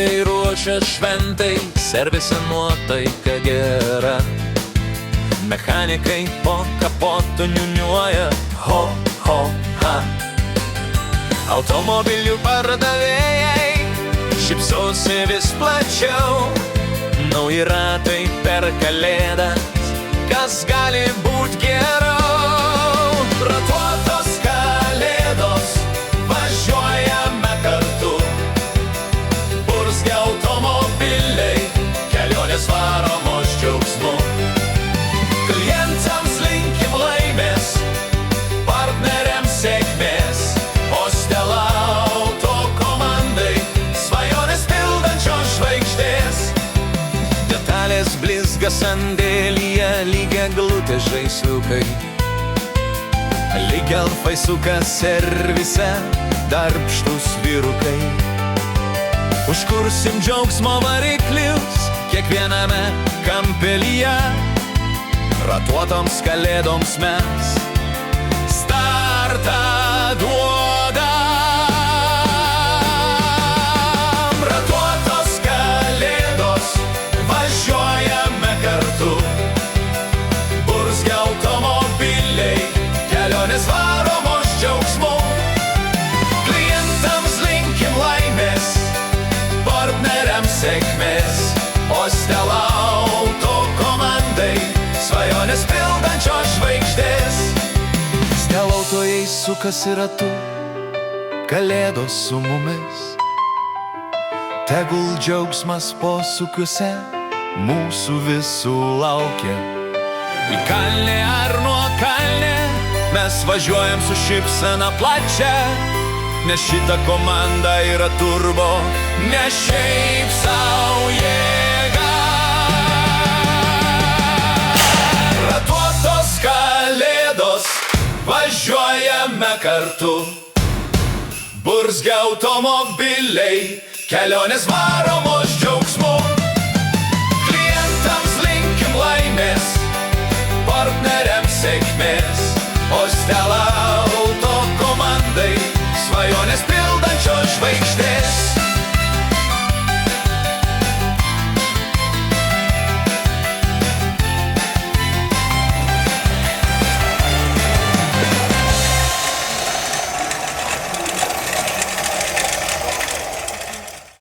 Vairuotojai ruošia šventai, servise nuotaika gera. Mechanikai po kapotu niuniuoja ho, ho, ha. Automobilių pardavėjai šypsosi vis plačiau. Nauji ratai per kalėdas, kas gali būt geriau? Ratuotos kalėdos, važiuojame kartu. Burzgia automobiliai, kelionės varomos džiaugsmu. Klientams linkim laimės, partneriams sėkmės, o Stela auto komandai svajonės pildančios žvaigždės. Detalės blizga sandėlyje, lyg eglutės žaisliukai. Lyg elfai suka servise, darbštūs vyrukai. Užkursim džiaugsmo variklius kiekviename kampelyje. Ratuotoms kalėdoms mes startą duodam. Ratuotos kalėdos, važiuojame kartu. Burzgia automobiliai, kelionės varomos džiaugsmu. Klientams linkim laimės, partneriams sėkmės, o Stela auto komandai svajonės pildančios žvaigždės. Stelautojai sukasi ratu, kalėdos su mumis. Tegul džiaugsmas posūkiuose mūsų visų laukia. Į kalnę ar nuo kalnę mes važiuojam su šypsena plačia. Nes šita komanda yra turbo, ne šiaip sau jėga. Ratuotos kalėdos, važiuojame kartu. Burzgia automobiliai, kelionės varomos džiaugsmu.